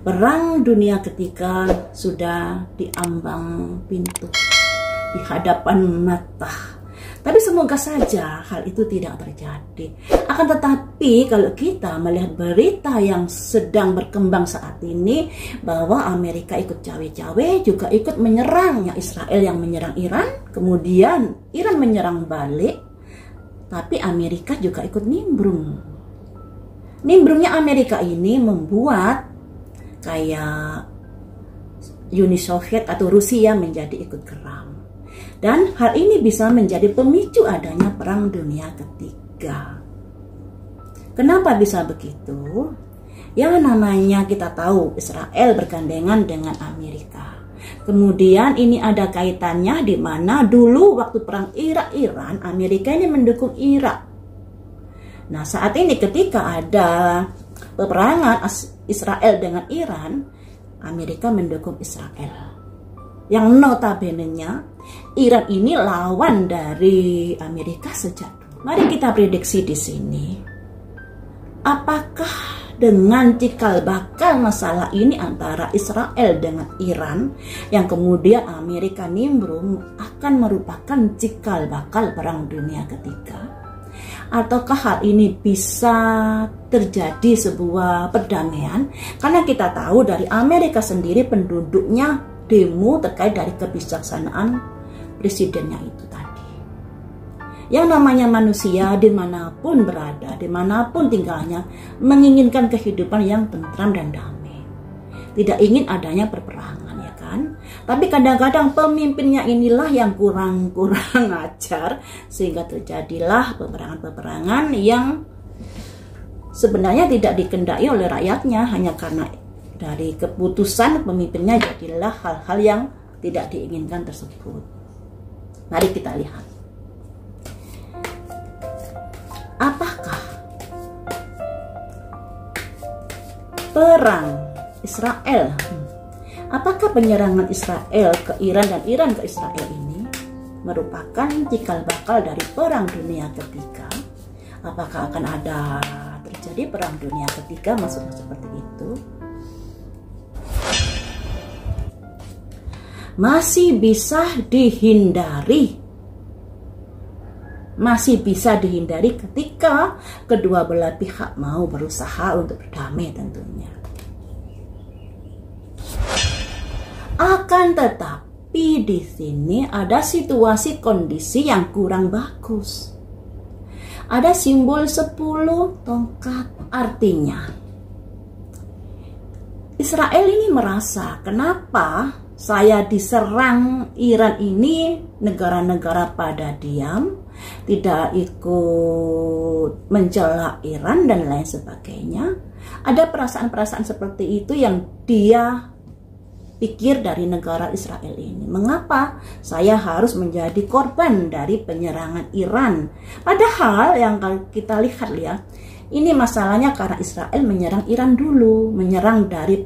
Perang dunia ketiga sudah diambang pintu, di hadapan mata. Tapi semoga saja hal itu tidak terjadi. Akan tetapi kalau kita melihat berita yang sedang berkembang saat ini, bahwa Amerika ikut cawe-cawe, juga ikut menyerang, Israel yang menyerang Iran, kemudian Iran menyerang balik, tapi Amerika juga ikut nimbrung. Nimbrungnya Amerika ini membuat kayak Uni Soviet atau Rusia menjadi ikut geram. Dan hal ini bisa menjadi pemicu adanya perang dunia ketiga. Kenapa bisa begitu? Yang namanya kita tahu Israel bergandengan dengan Amerika. Kemudian ini ada kaitannya di mana dulu waktu perang Irak-Iran, Amerika ini mendukung Irak. Nah, saat ini ketika ada peperangan Israel dengan Iran, Amerika mendukung Israel. Yang notabene-nya Iran ini lawan dari Amerika sejak dulu. Mari kita prediksi di sini. Apakah dengan cikal bakal masalah ini antara Israel dengan Iran, yang kemudian Amerika nimbrung, akan merupakan cikal bakal perang dunia ketiga? Ataukah hal ini bisa terjadi sebuah perdamaian? Karena kita tahu dari Amerika sendiri penduduknya demo terkait dari kebijaksanaan presidennya itu tadi. Yang namanya manusia dimanapun berada, dimanapun tinggalnya, menginginkan kehidupan yang tentram dan damai. Tidak ingin adanya perperangan, ya kan? Tapi kadang-kadang pemimpinnya inilah yang kurang ajar, sehingga terjadilah peperangan-peperangan yang sebenarnya tidak dikendaki oleh rakyatnya, hanya karena dari keputusan pemimpinnya jadilah hal-hal yang tidak diinginkan tersebut. Mari kita lihat. Apakah perang Israel, apakah penyerangan Israel ke Iran dan Iran ke Israel ini merupakan cikal bakal dari perang dunia ketiga? Apakah akan ada terjadi perang dunia ketiga, maksudnya seperti itu? Masih bisa dihindari ketika kedua belah pihak mau berusaha untuk berdamai tentunya. Akan tetapi di sini ada situasi kondisi yang kurang bagus. Ada simbol 10 tongkat, artinya Israel ini merasa, kenapa saya diserang Iran ini, negara-negara pada diam, tidak ikut mencela Iran dan lain sebagainya. Ada perasaan-perasaan seperti itu yang dia pikir dari negara Israel ini. Mengapa saya harus menjadi korban dari penyerangan Iran? Padahal yang kita lihat ya, ini masalahnya karena Israel menyerang Iran dulu, menyerang dari,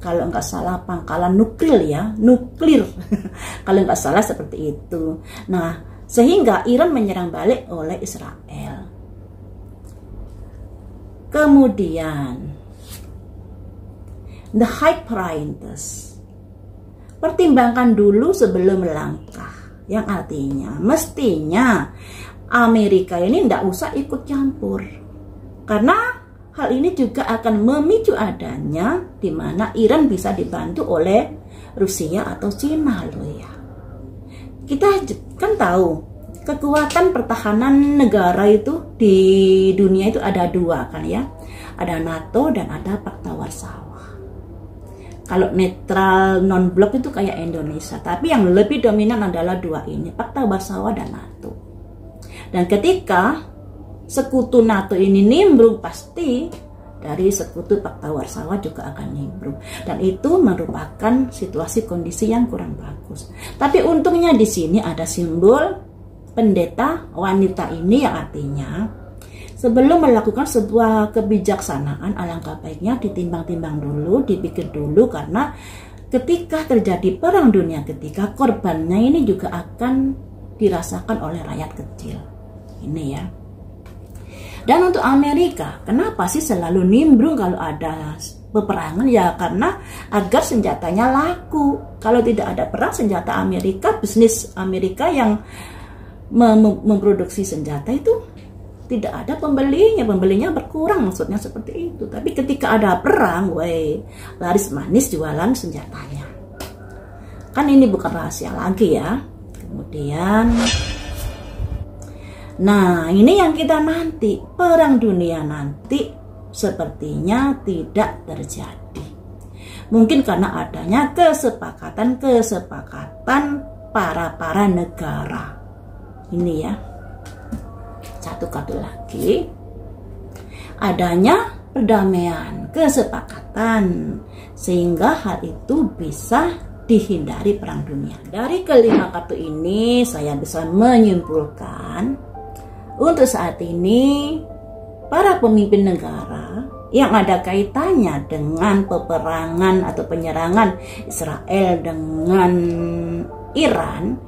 kalau nggak salah, pangkalan nuklir kalau nggak salah seperti itu. Nah, sehingga Iran menyerang balik oleh Israel. Kemudian the high priorities, pertimbangkan dulu sebelum melangkah, yang artinya mestinya Amerika ini tidak usah ikut campur, karena hal ini juga akan memicu adanya di mana Iran bisa dibantu oleh Rusia atau Cina loh ya. Kita kan tahu kekuatan pertahanan negara itu di dunia itu ada dua kan ya. Ada NATO dan ada Pakta Warsawa. Kalau netral non-blok itu kayak Indonesia, tapi yang lebih dominan adalah dua ini, Pakta Warsawa dan NATO. Dan ketika sekutu NATO ini nimbrung, pasti dari sekutu Pakta Warsawa juga akan nimbrung. Dan itu merupakan situasi kondisi yang kurang bagus. Tapi untungnya di sini ada simbol pendeta wanita ini, yang artinya sebelum melakukan sebuah kebijaksanaan, alangkah baiknya ditimbang-timbang dulu, dipikir dulu, karena ketika terjadi perang dunia ketiga, korbannya ini juga akan dirasakan oleh rakyat kecil. Ini ya. Dan untuk Amerika, kenapa sih selalu nimbrung kalau ada peperangan ya karena agar senjatanya laku. Kalau tidak ada perang, senjata Amerika, bisnis Amerika yang memproduksi senjata itu tidak ada pembelinya berkurang, maksudnya seperti itu. Tapi ketika ada perang, laris manis jualan senjatanya. Kan ini bukan rahasia lagi ya. Kemudian, nah ini yang kita nanti, perang dunia nanti sepertinya tidak terjadi. Mungkin karena adanya kesepakatan para negara. Ini ya. Satu kartu lagi. Adanya perdamaian, kesepakatan sehingga hal itu bisa dihindari perang dunia. Dari kelima kartu ini saya bisa menyimpulkan untuk saat ini para pemimpin negara yang ada kaitannya dengan peperangan atau penyerangan Israel dengan Iran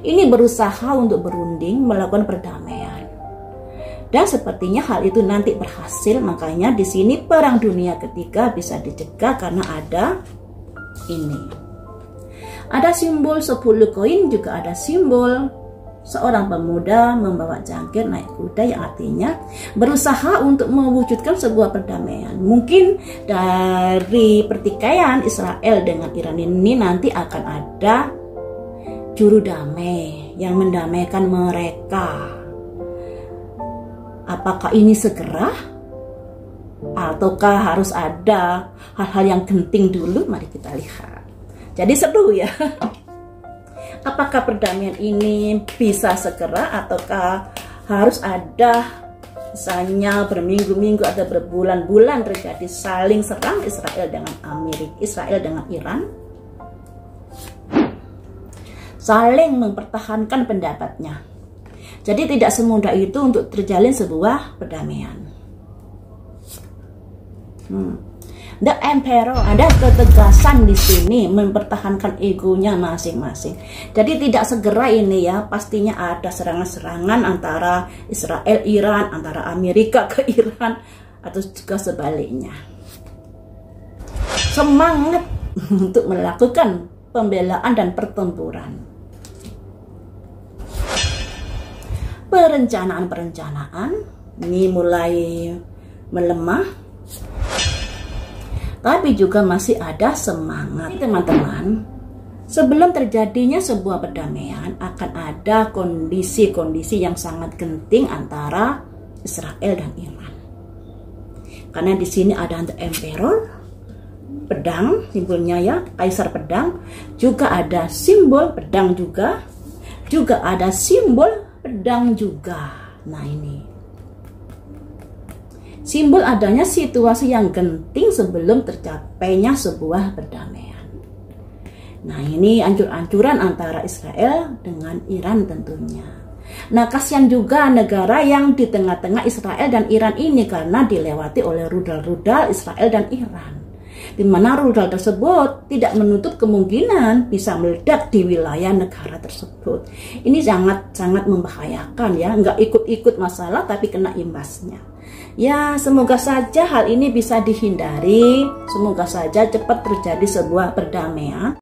ini berusaha untuk berunding melakukan perdamaian. Dan sepertinya hal itu nanti berhasil, makanya di sini perang dunia ketiga bisa dicegah karena ada ini. Ada simbol 10 koin, juga ada simbol seorang pemuda membawa jangkir naik kuda yang artinya berusaha untuk mewujudkan sebuah perdamaian. Mungkin dari pertikaian Israel dengan Iran ini nanti akan ada juru damai yang mendamaikan mereka. Apakah ini segera? Ataukah harus ada hal-hal yang genting dulu? Mari kita lihat. Jadi seru ya. Apakah perdamaian ini bisa segera ataukah harus ada misalnya berminggu-minggu atau berbulan-bulan terjadi saling serang Israel dengan Amerika, Israel dengan Iran? Saling mempertahankan pendapatnya. Jadi tidak semudah itu untuk terjalin sebuah perdamaian. The Emperor, ada ketegasan di sini mempertahankan egonya masing-masing. Jadi tidak segera ini ya, pastinya ada serangan-serangan antara Israel, Iran, antara Amerika ke Iran, atau juga sebaliknya. Semangat untuk melakukan pembelaan dan pertempuran. Perencanaan ini mulai melemah, tapi juga masih ada semangat. Teman-teman, sebelum terjadinya sebuah perdamaian akan ada kondisi-kondisi yang sangat genting antara Israel dan Iran. Karena di sini ada The Emperor, pedang simbolnya ya, kaisar pedang, juga ada simbol pedang juga ada simbol pedang juga. Nah ini simbol adanya situasi yang genting sebelum tercapainya sebuah perdamaian. Nah ini ancur-ancuran antara Israel dengan Iran tentunya. Nah kasihan juga negara yang di tengah-tengah Israel dan Iran ini karena dilewati oleh rudal-rudal Israel dan Iran. Di mana rudal tersebut tidak menutup kemungkinan bisa meledak di wilayah negara tersebut. Ini sangat membahayakan ya, nggak ikut-ikut masalah tapi kena imbasnya. Ya semoga saja hal ini bisa dihindari, semoga saja cepat terjadi sebuah perdamaian.